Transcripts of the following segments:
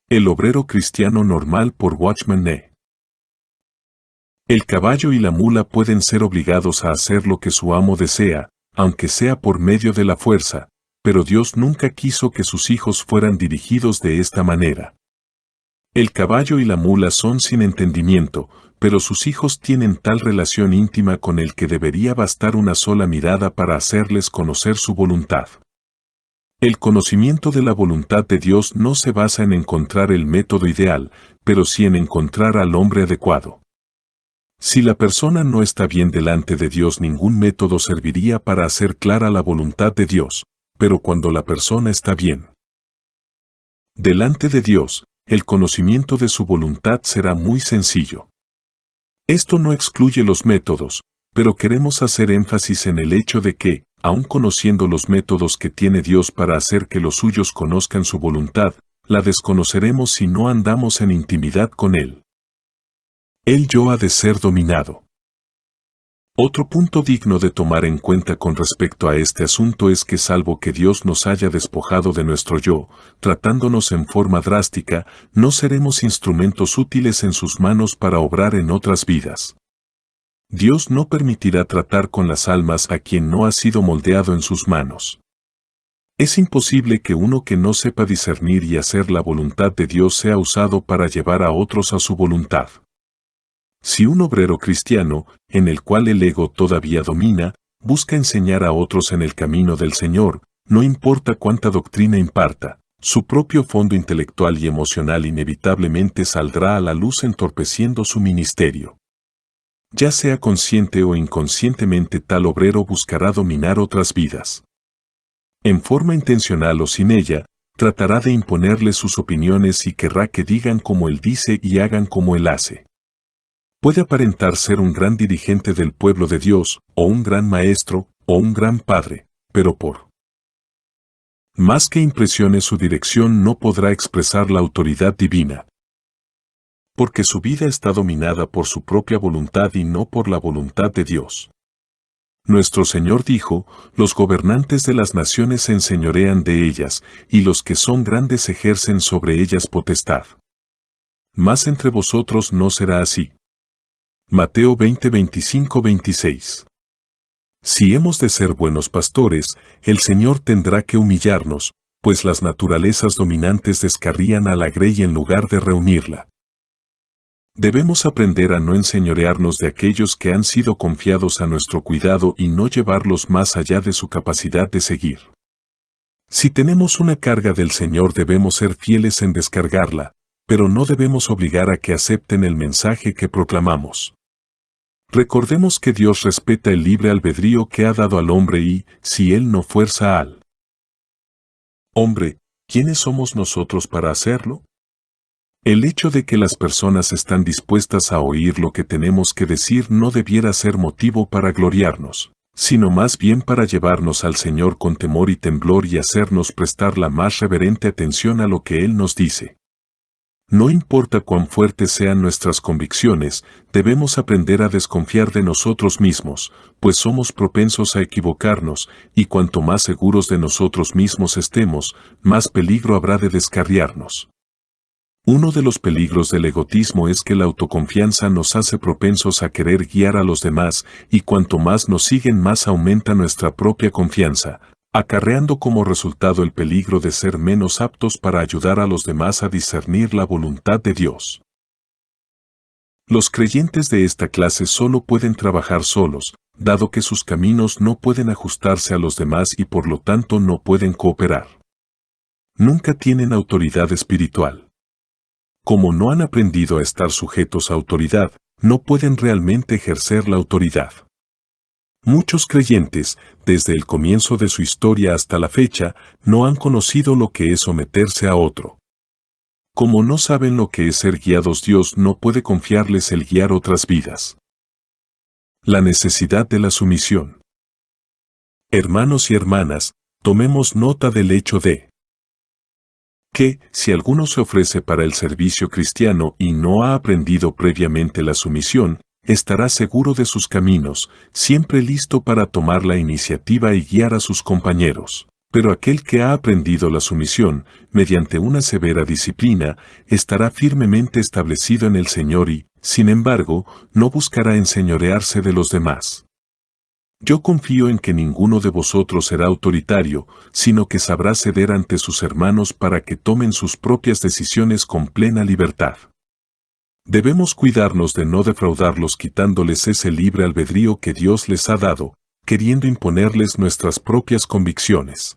El obrero cristiano normal por Watchman Nee. El caballo y la mula pueden ser obligados a hacer lo que su amo desea, aunque sea por medio de la fuerza, pero Dios nunca quiso que sus hijos fueran dirigidos de esta manera. El caballo y la mula son sin entendimiento, pero sus hijos tienen tal relación íntima con él que debería bastar una sola mirada para hacerles conocer su voluntad. El conocimiento de la voluntad de Dios no se basa en encontrar el método ideal, pero sí en encontrar al hombre adecuado. Si la persona no está bien delante de Dios, ningún método serviría para hacer clara la voluntad de Dios, pero cuando la persona está bien delante de Dios, el conocimiento de su voluntad será muy sencillo. Esto no excluye los métodos, pero queremos hacer énfasis en el hecho de que, aun conociendo los métodos que tiene Dios para hacer que los suyos conozcan su voluntad, la desconoceremos si no andamos en intimidad con Él. El yo ha de ser dominado. Otro punto digno de tomar en cuenta con respecto a este asunto es que salvo que Dios nos haya despojado de nuestro yo, tratándonos en forma drástica, no seremos instrumentos útiles en sus manos para obrar en otras vidas. Dios no permitirá tratar con las almas a quien no ha sido moldeado en sus manos. Es imposible que uno que no sepa discernir y hacer la voluntad de Dios sea usado para llevar a otros a su voluntad. Si un obrero cristiano, en el cual el ego todavía domina, busca enseñar a otros en el camino del Señor, no importa cuánta doctrina imparta, su propio fondo intelectual y emocional inevitablemente saldrá a la luz entorpeciendo su ministerio. Ya sea consciente o inconscientemente, tal obrero buscará dominar otras vidas. En forma intencional o sin ella, tratará de imponerles sus opiniones y querrá que digan como él dice y hagan como él hace. Puede aparentar ser un gran dirigente del pueblo de Dios, o un gran maestro, o un gran padre, pero por más que impresione su dirección no podrá expresar la autoridad divina. Porque su vida está dominada por su propia voluntad y no por la voluntad de Dios. Nuestro Señor dijo, los gobernantes de las naciones se enseñorean de ellas, y los que son grandes ejercen sobre ellas potestad. Mas entre vosotros no será así. Mateo 20, 25, 26. Si hemos de ser buenos pastores, el Señor tendrá que humillarnos, pues las naturalezas dominantes descarrían a la grey en lugar de reunirla. Debemos aprender a no enseñorearnos de aquellos que han sido confiados a nuestro cuidado y no llevarlos más allá de su capacidad de seguir. Si tenemos una carga del Señor, debemos ser fieles en descargarla, pero no debemos obligar a que acepten el mensaje que proclamamos. Recordemos que Dios respeta el libre albedrío que ha dado al hombre y, si Él no fuerza al hombre, ¿quiénes somos nosotros para hacerlo? El hecho de que las personas están dispuestas a oír lo que tenemos que decir no debiera ser motivo para gloriarnos, sino más bien para llevarnos al Señor con temor y temblor y hacernos prestar la más reverente atención a lo que Él nos dice. No importa cuán fuertes sean nuestras convicciones, debemos aprender a desconfiar de nosotros mismos, pues somos propensos a equivocarnos, y cuanto más seguros de nosotros mismos estemos, más peligro habrá de descarriarnos. Uno de los peligros del egotismo es que la autoconfianza nos hace propensos a querer guiar a los demás, y cuanto más nos siguen, más aumenta nuestra propia confianza, acarreando como resultado el peligro de ser menos aptos para ayudar a los demás a discernir la voluntad de Dios. Los creyentes de esta clase solo pueden trabajar solos, dado que sus caminos no pueden ajustarse a los demás y por lo tanto no pueden cooperar. Nunca tienen autoridad espiritual. Como no han aprendido a estar sujetos a autoridad, no pueden realmente ejercer la autoridad. Muchos creyentes, desde el comienzo de su historia hasta la fecha, no han conocido lo que es someterse a otro. Como no saben lo que es ser guiados, Dios no puede confiarles el guiar otras vidas. La necesidad de la sumisión. Hermanos y hermanas, tomemos nota del hecho de que, si alguno se ofrece para el servicio cristiano y no ha aprendido previamente la sumisión, estará seguro de sus caminos, siempre listo para tomar la iniciativa y guiar a sus compañeros. Pero aquel que ha aprendido la sumisión, mediante una severa disciplina, estará firmemente establecido en el Señor y, sin embargo, no buscará enseñorearse de los demás. Yo confío en que ninguno de vosotros será autoritario, sino que sabrá ceder ante sus hermanos para que tomen sus propias decisiones con plena libertad. Debemos cuidarnos de no defraudarlos quitándoles ese libre albedrío que Dios les ha dado, queriendo imponerles nuestras propias convicciones.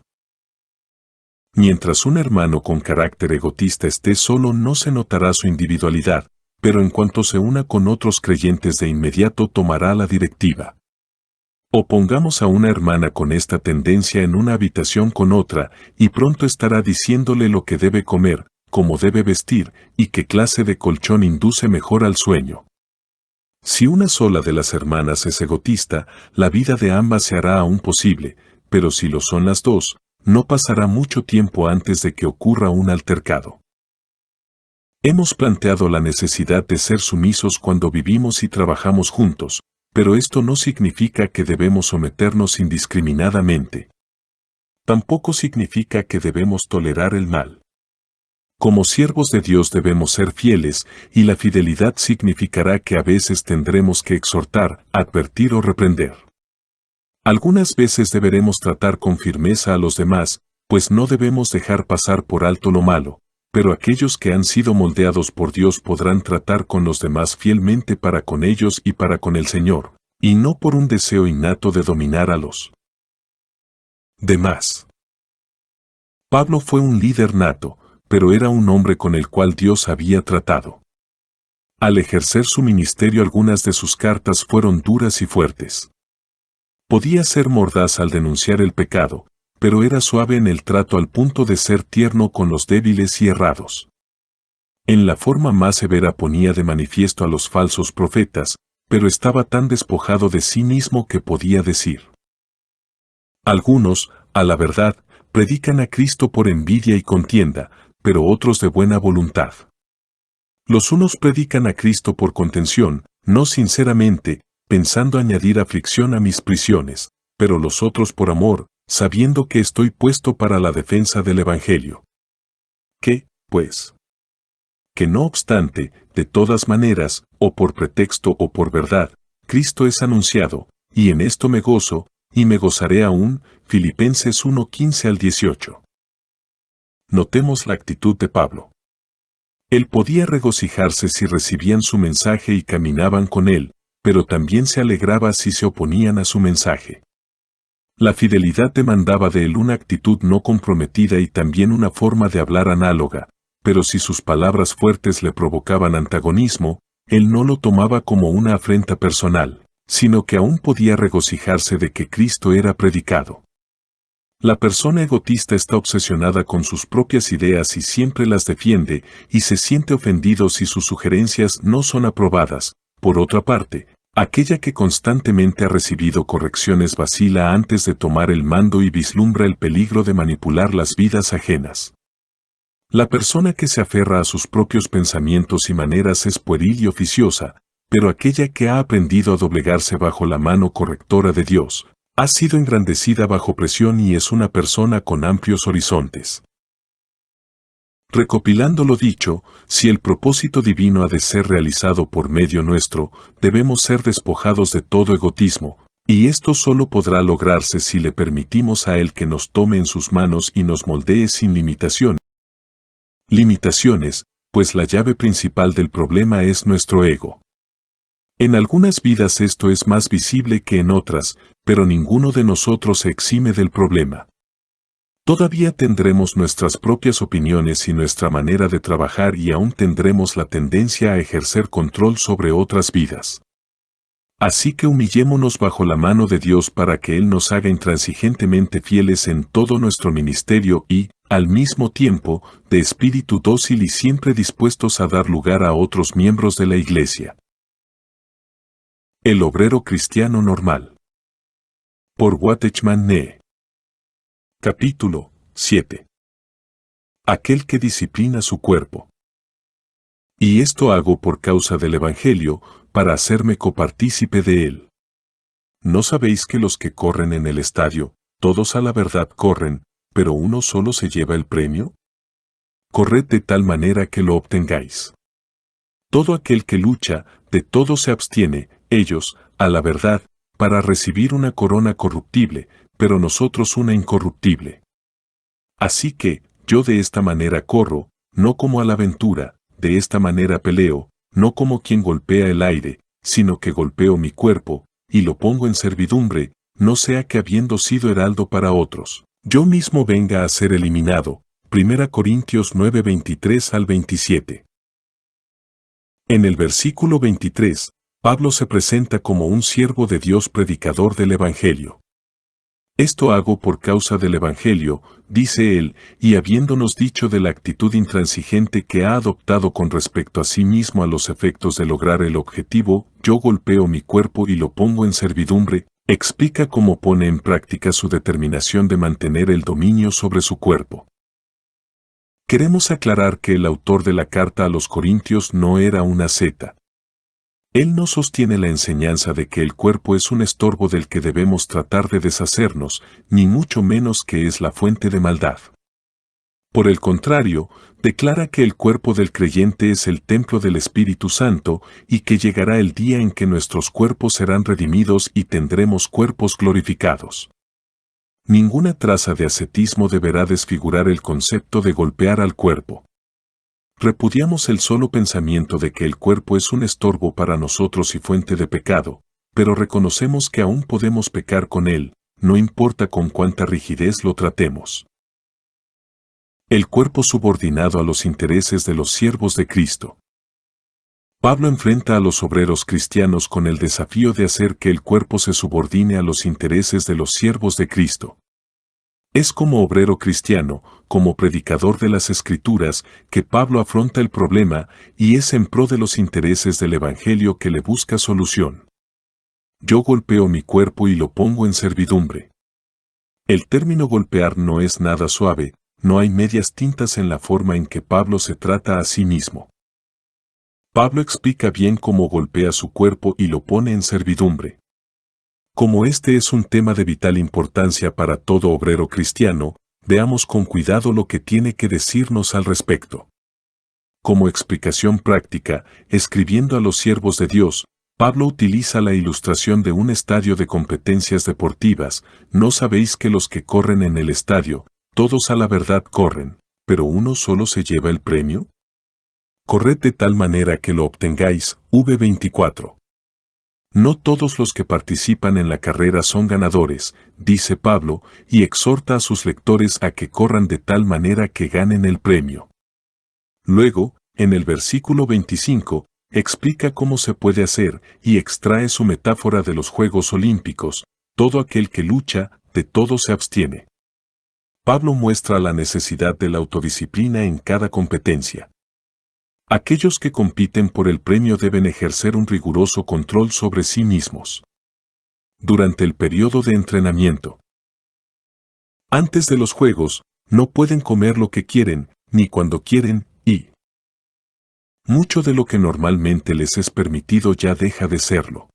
Mientras un hermano con carácter egotista esté solo no se notará su individualidad, pero en cuanto se una con otros creyentes de inmediato tomará la directiva. O pongamos a una hermana con esta tendencia en una habitación con otra, y pronto estará diciéndole lo que debe comer, cómo debe vestir, y qué clase de colchón induce mejor al sueño. Si una sola de las hermanas es egotista, la vida de ambas se hará aún posible, pero si lo son las dos, no pasará mucho tiempo antes de que ocurra un altercado. Hemos planteado la necesidad de ser sumisos cuando vivimos y trabajamos juntos, pero esto no significa que debemos someternos indiscriminadamente. Tampoco significa que debemos tolerar el mal. Como siervos de Dios debemos ser fieles, y la fidelidad significará que a veces tendremos que exhortar, advertir o reprender. Algunas veces deberemos tratar con firmeza a los demás, pues no debemos dejar pasar por alto lo malo, pero aquellos que han sido moldeados por Dios podrán tratar con los demás fielmente para con ellos y para con el Señor, y no por un deseo innato de dominar a los demás. Pablo fue un líder nato, pero era un hombre con el cual Dios había tratado. Al ejercer su ministerio algunas de sus cartas fueron duras y fuertes. Podía ser mordaz al denunciar el pecado, pero era suave en el trato al punto de ser tierno con los débiles y errados. En la forma más severa ponía de manifiesto a los falsos profetas, pero estaba tan despojado de sí mismo que podía decir: algunos, a la verdad, predican a Cristo por envidia y contienda, pero otros de buena voluntad. Los unos predican a Cristo por contención, no sinceramente, pensando añadir aflicción a mis prisiones, pero los otros por amor, sabiendo que estoy puesto para la defensa del Evangelio. ¿Qué, pues? Que no obstante, de todas maneras, o por pretexto o por verdad, Cristo es anunciado, y en esto me gozo, y me gozaré aún. Filipenses 1:15 al 18. Notemos la actitud de Pablo. Él podía regocijarse si recibían su mensaje y caminaban con él, pero también se alegraba si se oponían a su mensaje. La fidelidad demandaba de él una actitud no comprometida y también una forma de hablar análoga, pero si sus palabras fuertes le provocaban antagonismo, él no lo tomaba como una afrenta personal, sino que aún podía regocijarse de que Cristo era predicado. La persona egotista está obsesionada con sus propias ideas y siempre las defiende, y se siente ofendido si sus sugerencias no son aprobadas. Por otra parte, aquella que constantemente ha recibido correcciones vacila antes de tomar el mando y vislumbra el peligro de manipular las vidas ajenas. La persona que se aferra a sus propios pensamientos y maneras es pueril y oficiosa, pero aquella que ha aprendido a doblegarse bajo la mano correctora de Dios, ha sido engrandecida bajo presión y es una persona con amplios horizontes. Recopilando lo dicho, si el propósito divino ha de ser realizado por medio nuestro, debemos ser despojados de todo egotismo, y esto solo podrá lograrse si le permitimos a Él que nos tome en sus manos y nos moldee sin limitaciones, pues la llave principal del problema es nuestro ego. En algunas vidas esto es más visible que en otras, pero ninguno de nosotros se exime del problema. Todavía tendremos nuestras propias opiniones y nuestra manera de trabajar y aún tendremos la tendencia a ejercer control sobre otras vidas. Así que humillémonos bajo la mano de Dios para que Él nos haga intransigentemente fieles en todo nuestro ministerio y, al mismo tiempo, de espíritu dócil y siempre dispuestos a dar lugar a otros miembros de la Iglesia. El obrero cristiano normal. Por Watchman Nee. Capítulo 7. Aquel que disciplina su cuerpo. Y esto hago por causa del Evangelio, para hacerme copartícipe de él. ¿No sabéis que los que corren en el estadio, todos a la verdad corren, pero uno solo se lleva el premio? Corred de tal manera que lo obtengáis. Todo aquel que lucha, de todo se abstiene, ellos, a la verdad, para recibir una corona corruptible, pero nosotros una incorruptible. Así que, yo de esta manera corro, no como a la aventura, de esta manera peleo, no como quien golpea el aire, sino que golpeo mi cuerpo, y lo pongo en servidumbre, no sea que habiendo sido heraldo para otros, yo mismo venga a ser eliminado. 1 Corintios 9, 23 al 27. En el versículo 23, Pablo se presenta como un siervo de Dios predicador del Evangelio. Esto hago por causa del Evangelio, dice él, y habiéndonos dicho de la actitud intransigente que ha adoptado con respecto a sí mismo a los efectos de lograr el objetivo, yo golpeo mi cuerpo y lo pongo en servidumbre, explica cómo pone en práctica su determinación de mantener el dominio sobre su cuerpo. Queremos aclarar que el autor de la carta a los Corintios no era una secta. Él no sostiene la enseñanza de que el cuerpo es un estorbo del que debemos tratar de deshacernos, ni mucho menos que es la fuente de maldad. Por el contrario, declara que el cuerpo del creyente es el templo del Espíritu Santo y que llegará el día en que nuestros cuerpos serán redimidos y tendremos cuerpos glorificados. Ninguna traza de ascetismo deberá desfigurar el concepto de golpear al cuerpo. Repudiamos el solo pensamiento de que el cuerpo es un estorbo para nosotros y fuente de pecado, pero reconocemos que aún podemos pecar con él, no importa con cuánta rigidez lo tratemos. El cuerpo subordinado a los intereses de los siervos de Cristo. Pablo enfrenta a los obreros cristianos con el desafío de hacer que el cuerpo se subordine a los intereses de los siervos de Cristo. Es como obrero cristiano, como predicador de las Escrituras, que Pablo afronta el problema y es en pro de los intereses del Evangelio que le busca solución. Yo golpeo mi cuerpo y lo pongo en servidumbre. El término golpear no es nada suave, no hay medias tintas en la forma en que Pablo se trata a sí mismo. Pablo explica bien cómo golpea su cuerpo y lo pone en servidumbre. Como este es un tema de vital importancia para todo obrero cristiano, veamos con cuidado lo que tiene que decirnos al respecto. Como explicación práctica, escribiendo a los siervos de Dios, Pablo utiliza la ilustración de un estadio de competencias deportivas. ¿No sabéis que los que corren en el estadio, todos a la verdad corren, pero uno solo se lleva el premio? Corred de tal manera que lo obtengáis. V24. No todos los que participan en la carrera son ganadores, dice Pablo, y exhorta a sus lectores a que corran de tal manera que ganen el premio. Luego, en el versículo 25, explica cómo se puede hacer y extrae su metáfora de los Juegos Olímpicos: todo aquel que lucha, de todo se abstiene. Pablo muestra la necesidad de la autodisciplina en cada competencia. Aquellos que compiten por el premio deben ejercer un riguroso control sobre sí mismos. Durante el periodo de entrenamiento. Antes de los juegos, no pueden comer lo que quieren, ni cuando quieren, y mucho de lo que normalmente les es permitido ya deja de serlo.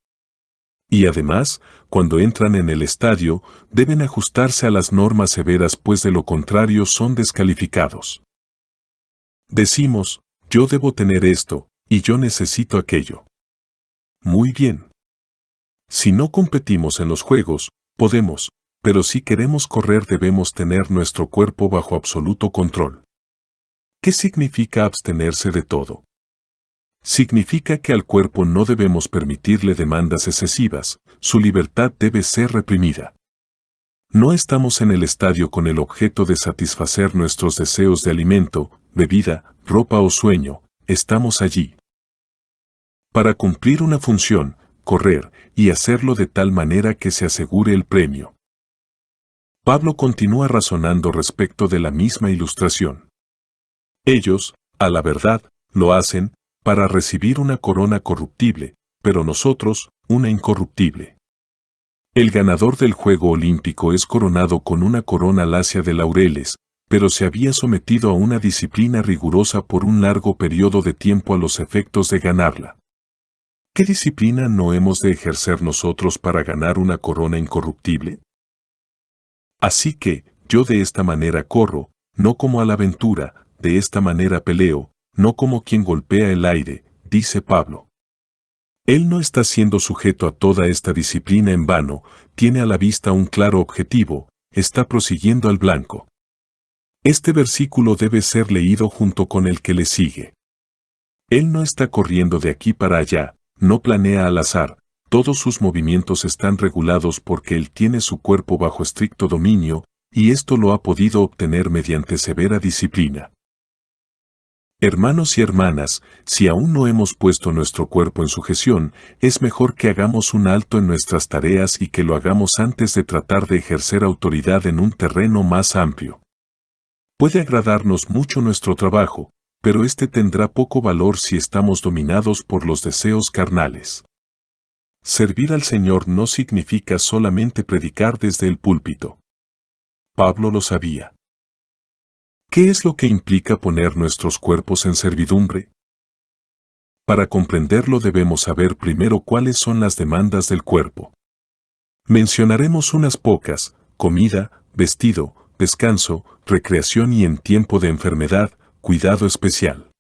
Y además, cuando entran en el estadio, deben ajustarse a las normas severas, pues de lo contrario son descalificados. Decimos: yo debo tener esto, y yo necesito aquello. Muy bien. Si no competimos en los juegos, podemos, pero si queremos correr debemos tener nuestro cuerpo bajo absoluto control. ¿Qué significa abstenerse de todo? Significa que al cuerpo no debemos permitirle demandas excesivas, su libertad debe ser reprimida. No estamos en el estadio con el objeto de satisfacer nuestros deseos de alimento, bebida, ropa o sueño, estamos allí para cumplir una función, correr, y hacerlo de tal manera que se asegure el premio. Pablo continúa razonando respecto de la misma ilustración. Ellos, a la verdad, lo hacen para recibir una corona corruptible, pero nosotros, una incorruptible. El ganador del juego olímpico es coronado con una corona lacia de laureles, pero se había sometido a una disciplina rigurosa por un largo periodo de tiempo a los efectos de ganarla. ¿Qué disciplina no hemos de ejercer nosotros para ganar una corona incorruptible? Así que, yo de esta manera corro, no como a la aventura, de esta manera peleo, no como quien golpea el aire, dice Pablo. Él no está siendo sujeto a toda esta disciplina en vano, tiene a la vista un claro objetivo, está prosiguiendo al blanco. Este versículo debe ser leído junto con el que le sigue. Él no está corriendo de aquí para allá, no planea al azar, todos sus movimientos están regulados porque él tiene su cuerpo bajo estricto dominio, y esto lo ha podido obtener mediante severa disciplina. Hermanos y hermanas, si aún no hemos puesto nuestro cuerpo en sujeción, es mejor que hagamos un alto en nuestras tareas y que lo hagamos antes de tratar de ejercer autoridad en un terreno más amplio. Puede agradarnos mucho nuestro trabajo, pero este tendrá poco valor si estamos dominados por los deseos carnales. Servir al Señor no significa solamente predicar desde el púlpito. Pablo lo sabía. ¿Qué es lo que implica poner nuestros cuerpos en servidumbre? Para comprenderlo debemos saber primero cuáles son las demandas del cuerpo. Mencionaremos unas pocas: comida, vestido, descanso, recreación y en tiempo de enfermedad, cuidado especial.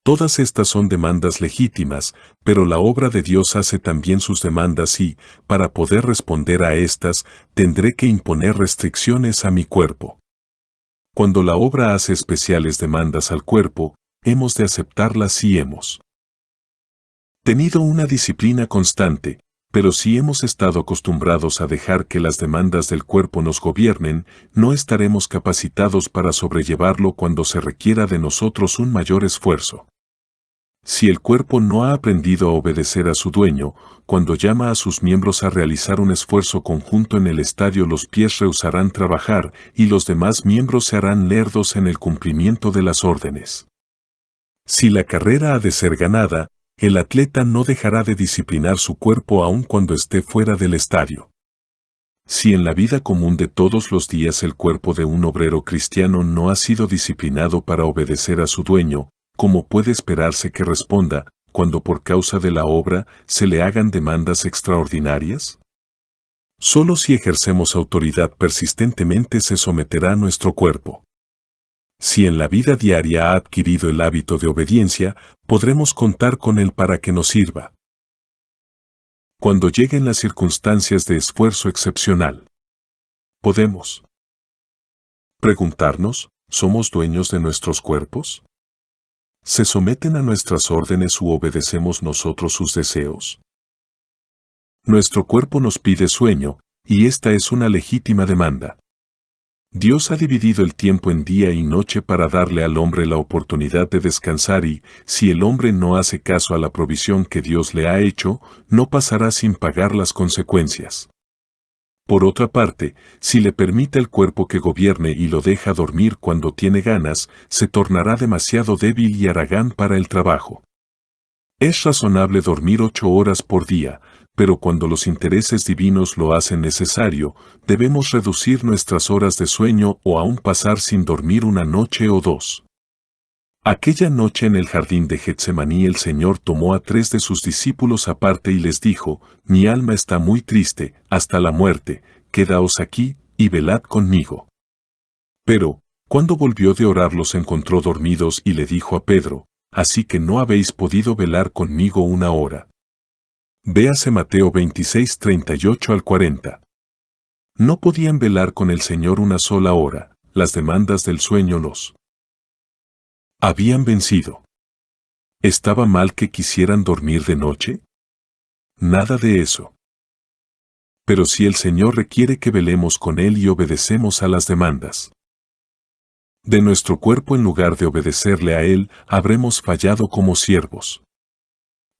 Todas estas son demandas legítimas, pero la obra de Dios hace también sus demandas y, para poder responder a estas, tendré que imponer restricciones a mi cuerpo. Cuando la obra hace especiales demandas al cuerpo, hemos de aceptarlas si hemos tenido una disciplina constante, pero si hemos estado acostumbrados a dejar que las demandas del cuerpo nos gobiernen, no estaremos capacitados para sobrellevarlo cuando se requiera de nosotros un mayor esfuerzo. Si el cuerpo no ha aprendido a obedecer a su dueño, cuando llama a sus miembros a realizar un esfuerzo conjunto en el estadio, los pies rehusarán trabajar y los demás miembros se harán lerdos en el cumplimiento de las órdenes. Si la carrera ha de ser ganada, el atleta no dejará de disciplinar su cuerpo aun cuando esté fuera del estadio. Si en la vida común de todos los días el cuerpo de un obrero cristiano no ha sido disciplinado para obedecer a su dueño, ¿cómo puede esperarse que responda, cuando por causa de la obra se le hagan demandas extraordinarias? Solo si ejercemos autoridad persistentemente se someterá nuestro cuerpo. Si en la vida diaria ha adquirido el hábito de obediencia, podremos contar con él para que nos sirva. Cuando lleguen las circunstancias de esfuerzo excepcional, podemos preguntarnos, ¿somos dueños de nuestros cuerpos? ¿Se someten a nuestras órdenes u obedecemos nosotros sus deseos? Nuestro cuerpo nos pide sueño, y esta es una legítima demanda. Dios ha dividido el tiempo en día y noche para darle al hombre la oportunidad de descansar y, si el hombre no hace caso a la provisión que Dios le ha hecho, no pasará sin pagar las consecuencias. Por otra parte, si le permite al cuerpo que gobierne y lo deja dormir cuando tiene ganas, se tornará demasiado débil y haragán para el trabajo. Es razonable dormir 8 horas por día, pero cuando los intereses divinos lo hacen necesario, debemos reducir nuestras horas de sueño o aún pasar sin dormir una noche o dos. Aquella noche en el jardín de Getsemaní el Señor tomó a 3 de sus discípulos aparte y les dijo: «Mi alma está muy triste, hasta la muerte, quedaos aquí, y velad conmigo». Pero, cuando volvió de orar los encontró dormidos y le dijo a Pedro: «Así que no habéis podido velar conmigo una hora». Véase Mateo 26, 38 al 40. No podían velar con el Señor una sola hora, las demandas del sueño los habían vencido. ¿Estaba mal que quisieran dormir de noche? Nada de eso. Pero si el Señor requiere que velemos con Él y obedecemos a las demandas de nuestro cuerpo en lugar de obedecerle a Él, habremos fallado como siervos.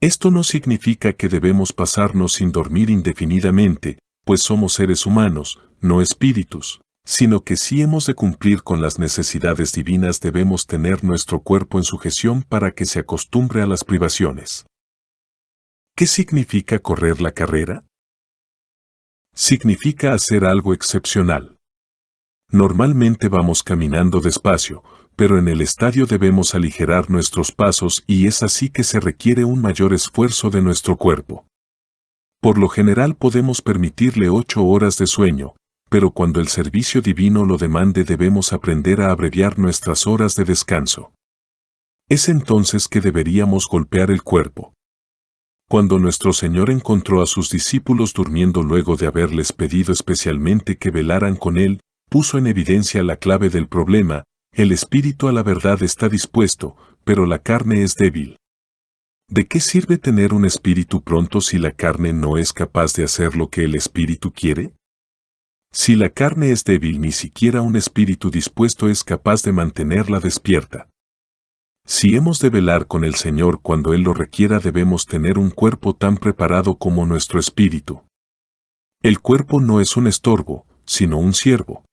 Esto no significa que debemos pasarnos sin dormir indefinidamente, pues somos seres humanos, no espíritus, sino que si hemos de cumplir con las necesidades divinas debemos tener nuestro cuerpo en sujeción para que se acostumbre a las privaciones. ¿Qué significa correr la carrera? Significa hacer algo excepcional. Normalmente vamos caminando despacio, pero en el estadio debemos aligerar nuestros pasos y es así que se requiere un mayor esfuerzo de nuestro cuerpo. Por lo general podemos permitirle 8 horas de sueño, pero cuando el servicio divino lo demande debemos aprender a abreviar nuestras horas de descanso. Es entonces que deberíamos golpear el cuerpo. Cuando nuestro Señor encontró a sus discípulos durmiendo luego de haberles pedido especialmente que velaran con Él, puso en evidencia la clave del problema: el espíritu a la verdad está dispuesto, pero la carne es débil. ¿De qué sirve tener un espíritu pronto si la carne no es capaz de hacer lo que el espíritu quiere? Si la carne es débil, ni siquiera un espíritu dispuesto es capaz de mantenerla despierta. Si hemos de velar con el Señor cuando Él lo requiera, debemos tener un cuerpo tan preparado como nuestro espíritu. El cuerpo no es un estorbo, sino un siervo,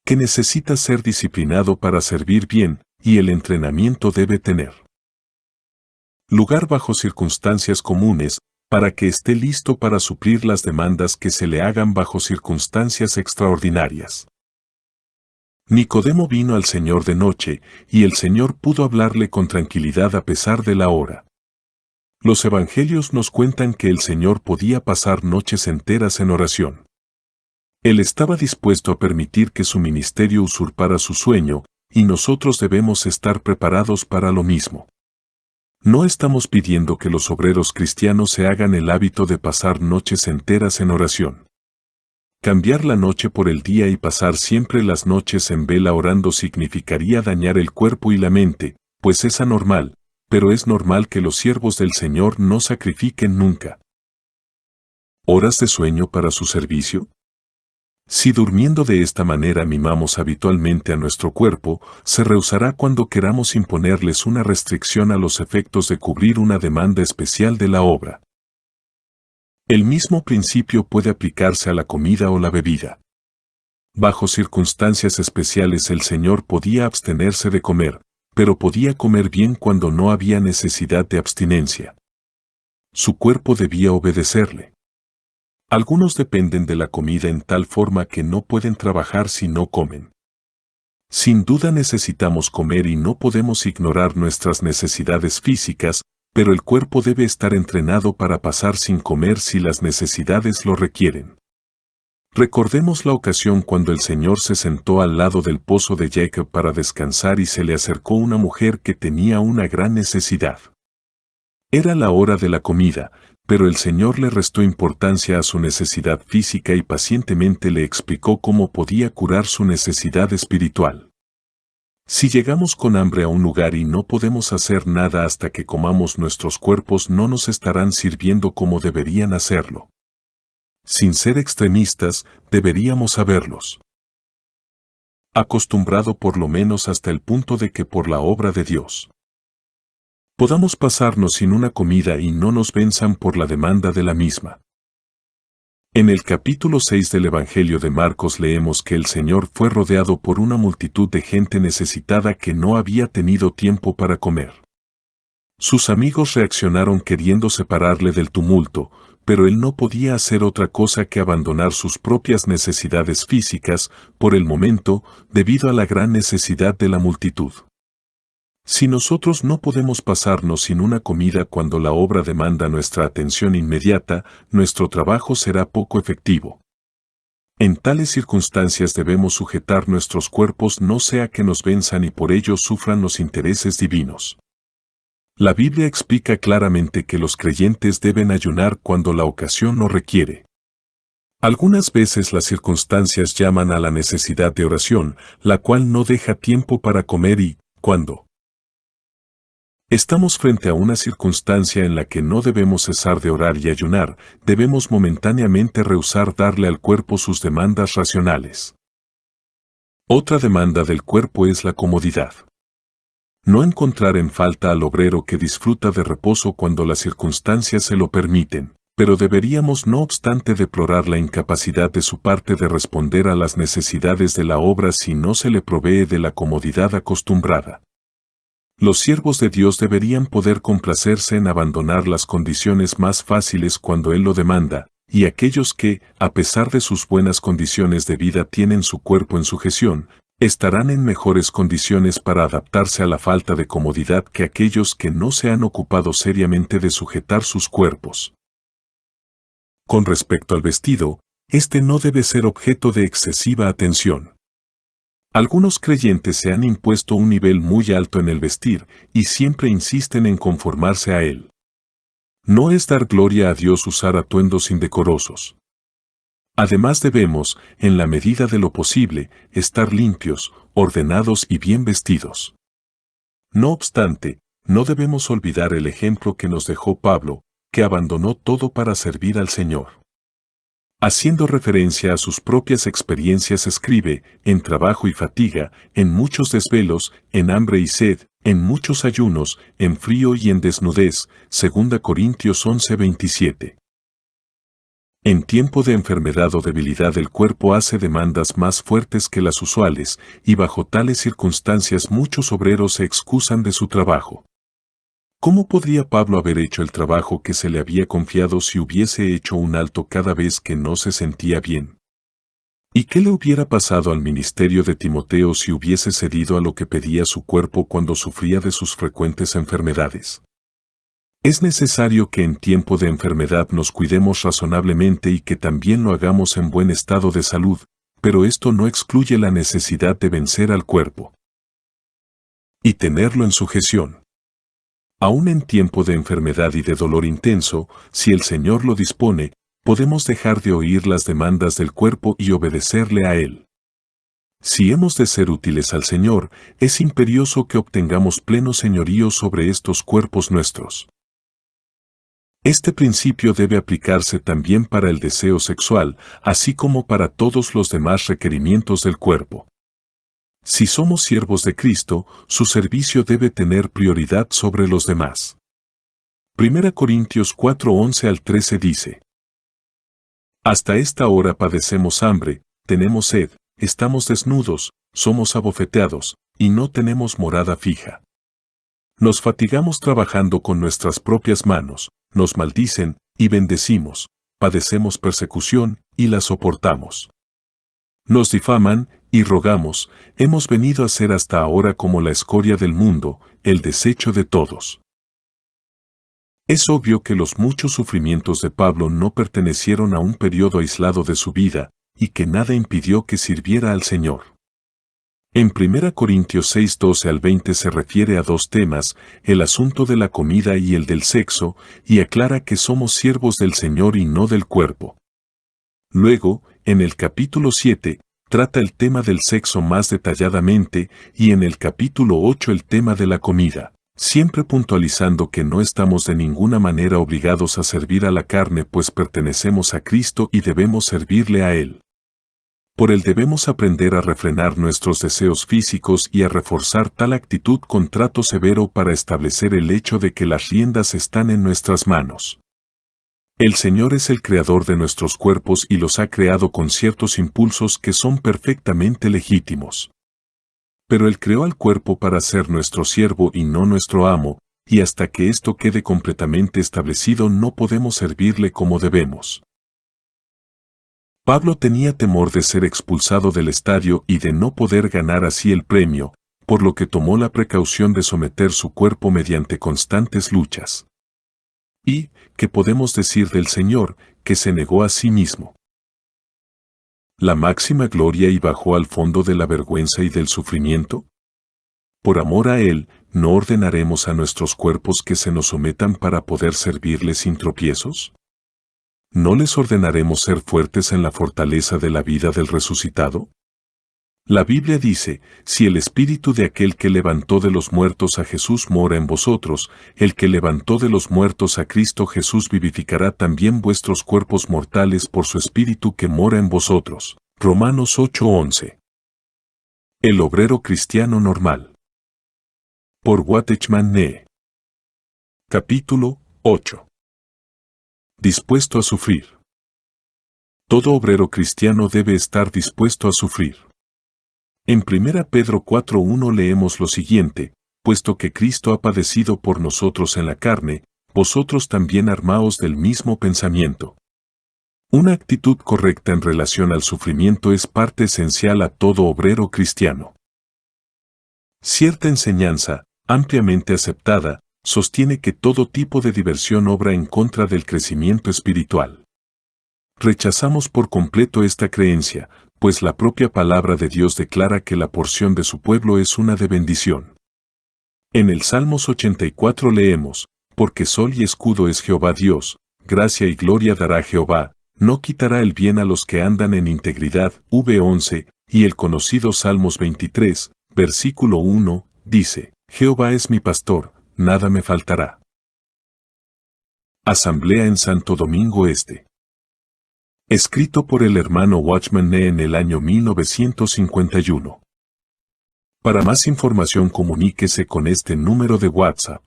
que necesita ser disciplinado para servir bien, y el entrenamiento debe tener lugar bajo circunstancias comunes, para que esté listo para suplir las demandas que se le hagan bajo circunstancias extraordinarias. Nicodemo vino al Señor de noche, y el Señor pudo hablarle con tranquilidad a pesar de la hora. Los evangelios nos cuentan que el Señor podía pasar noches enteras en oración. Él estaba dispuesto a permitir que su ministerio usurpara su sueño, y nosotros debemos estar preparados para lo mismo. No estamos pidiendo que los obreros cristianos se hagan el hábito de pasar noches enteras en oración. Cambiar la noche por el día y pasar siempre las noches en vela orando significaría dañar el cuerpo y la mente, pues es anormal, pero es normal que los siervos del Señor no sacrifiquen nunca horas de sueño para su servicio. Si durmiendo de esta manera mimamos habitualmente a nuestro cuerpo, se rehusará cuando queramos imponerles una restricción a los efectos de cubrir una demanda especial de la obra. El mismo principio puede aplicarse a la comida o la bebida. Bajo circunstancias especiales el Señor podía abstenerse de comer, pero podía comer bien cuando no había necesidad de abstinencia. Su cuerpo debía obedecerle. Algunos dependen de la comida en tal forma que no pueden trabajar si no comen. Sin duda necesitamos comer y no podemos ignorar nuestras necesidades físicas, pero el cuerpo debe estar entrenado para pasar sin comer si las necesidades lo requieren. Recordemos la ocasión cuando el Señor se sentó al lado del pozo de Jacob para descansar y se le acercó una mujer que tenía una gran necesidad. Era la hora de la comida, pero el Señor le restó importancia a su necesidad física y pacientemente le explicó cómo podía curar su necesidad espiritual. Si llegamos con hambre a un lugar y no podemos hacer nada hasta que comamos, nuestros cuerpos no nos estarán sirviendo como deberían hacerlo. Sin ser extremistas, deberíamos haberlos acostumbrado por lo menos hasta el punto de que por la obra de Dios podamos pasarnos sin una comida y no nos venzan por la demanda de la misma. En el capítulo 6 del Evangelio de Marcos leemos que el Señor fue rodeado por una multitud de gente necesitada que no había tenido tiempo para comer. Sus amigos reaccionaron queriendo separarle del tumulto, pero él no podía hacer otra cosa que abandonar sus propias necesidades físicas, por el momento, debido a la gran necesidad de la multitud. Si nosotros no podemos pasarnos sin una comida cuando la obra demanda nuestra atención inmediata, nuestro trabajo será poco efectivo. En tales circunstancias debemos sujetar nuestros cuerpos, no sea que nos venzan y por ello sufran los intereses divinos. La Biblia explica claramente que los creyentes deben ayunar cuando la ocasión lo requiere. Algunas veces las circunstancias llaman a la necesidad de oración, la cual no deja tiempo para comer y, cuando estamos frente a una circunstancia en la que no debemos cesar de orar y ayunar, debemos momentáneamente rehusar darle al cuerpo sus demandas racionales. Otra demanda del cuerpo es la comodidad. No encontrar en falta al obrero que disfruta de reposo cuando las circunstancias se lo permiten, pero deberíamos no obstante deplorar la incapacidad de su parte de responder a las necesidades de la obra si no se le provee de la comodidad acostumbrada. Los siervos de Dios deberían poder complacerse en abandonar las condiciones más fáciles cuando Él lo demanda, y aquellos que, a pesar de sus buenas condiciones de vida, tienen su cuerpo en sujeción, estarán en mejores condiciones para adaptarse a la falta de comodidad que aquellos que no se han ocupado seriamente de sujetar sus cuerpos. Con respecto al vestido, Este no debe ser objeto de excesiva atención. Algunos creyentes se han impuesto un nivel muy alto en el vestir y siempre insisten en conformarse a él. No es dar gloria a Dios usar atuendos indecorosos. Además debemos, en la medida de lo posible, estar limpios, ordenados y bien vestidos. No obstante, no debemos olvidar el ejemplo que nos dejó Pablo, que abandonó todo para servir al Señor. Haciendo referencia a sus propias experiencias escribe, en trabajo y fatiga, en muchos desvelos, en hambre y sed, en muchos ayunos, en frío y en desnudez, 2 Corintios 11:27. En tiempo de enfermedad o debilidad el cuerpo hace demandas más fuertes que las usuales, y bajo tales circunstancias muchos obreros se excusan de su trabajo. ¿Cómo podría Pablo haber hecho el trabajo que se le había confiado si hubiese hecho un alto cada vez que no se sentía bien? ¿Y qué le hubiera pasado al ministerio de Timoteo si hubiese cedido a lo que pedía su cuerpo cuando sufría de sus frecuentes enfermedades? Es necesario que en tiempo de enfermedad nos cuidemos razonablemente y que también lo hagamos en buen estado de salud, pero esto no excluye la necesidad de vencer al cuerpo y tenerlo en sujeción. Aún en tiempo de enfermedad y de dolor intenso, si el Señor lo dispone, podemos dejar de oír las demandas del cuerpo y obedecerle a Él. Si hemos de ser útiles al Señor, es imperioso que obtengamos pleno señorío sobre estos cuerpos nuestros. Este principio debe aplicarse también para el deseo sexual, así como para todos los demás requerimientos del cuerpo. Si somos siervos de Cristo, su servicio debe tener prioridad sobre los demás. 1 Corintios 4:11 al 13 dice: Hasta esta hora padecemos hambre, tenemos sed, estamos desnudos, somos abofeteados, y no tenemos morada fija. Nos fatigamos trabajando con nuestras propias manos, nos maldicen, y bendecimos, padecemos persecución, y la soportamos. Nos difaman, y rogamos, hemos venido a ser hasta ahora como la escoria del mundo, el desecho de todos. Es obvio que los muchos sufrimientos de Pablo no pertenecieron a un periodo aislado de su vida, y que nada impidió que sirviera al Señor. En 1 Corintios 6:12 al 20 se refiere a dos temas, el asunto de la comida y el del sexo, y aclara que somos siervos del Señor y no del cuerpo. Luego, en el capítulo 7, trata el tema del sexo más detalladamente, y en el capítulo 8 el tema de la comida, siempre puntualizando que no estamos de ninguna manera obligados a servir a la carne pues pertenecemos a Cristo y debemos servirle a Él. Por él debemos aprender a refrenar nuestros deseos físicos y a reforzar tal actitud con trato severo para establecer el hecho de que las riendas están en nuestras manos. El Señor es el creador de nuestros cuerpos y los ha creado con ciertos impulsos que son perfectamente legítimos. Pero Él creó al cuerpo para ser nuestro siervo y no nuestro amo, y hasta que esto quede completamente establecido no podemos servirle como debemos. Pablo tenía temor de ser expulsado del estadio y de no poder ganar así el premio, por lo que tomó la precaución de someter su cuerpo mediante constantes luchas. ¿Y qué podemos decir del Señor, que se negó a sí mismo? ¿La máxima gloria y bajó al fondo de la vergüenza y del sufrimiento? Por amor a Él, ¿no ordenaremos a nuestros cuerpos que se nos sometan para poder servirles sin tropiezos? ¿No les ordenaremos ser fuertes en la fortaleza de la vida del resucitado? La Biblia dice, si el Espíritu de aquel que levantó de los muertos a Jesús mora en vosotros, el que levantó de los muertos a Cristo Jesús vivificará también vuestros cuerpos mortales por su Espíritu que mora en vosotros. Romanos 8:11. El obrero cristiano normal. Por Watchman Nee. Capítulo 8. Dispuesto a sufrir. Todo obrero cristiano debe estar dispuesto a sufrir. En 1 Pedro 4:1 leemos lo siguiente, puesto que Cristo ha padecido por nosotros en la carne, vosotros también armaos del mismo pensamiento. Una actitud correcta en relación al sufrimiento es parte esencial a todo obrero cristiano. Cierta enseñanza, ampliamente aceptada, sostiene que todo tipo de diversión obra en contra del crecimiento espiritual. Rechazamos por completo esta creencia, pues la propia palabra de Dios declara que la porción de su pueblo es una de bendición. En el Salmos 84 leemos, porque sol y escudo es Jehová Dios, gracia y gloria dará Jehová, no quitará el bien a los que andan en integridad. V11, y el conocido Salmos 23, versículo 1, dice, Jehová es mi pastor, nada me faltará. Asamblea en Santo Domingo Este. Escrito por el hermano Watchman Nee en el año 1951. Para más información comuníquese con este número de WhatsApp.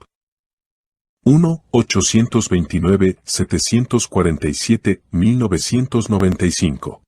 1-829-747-1995.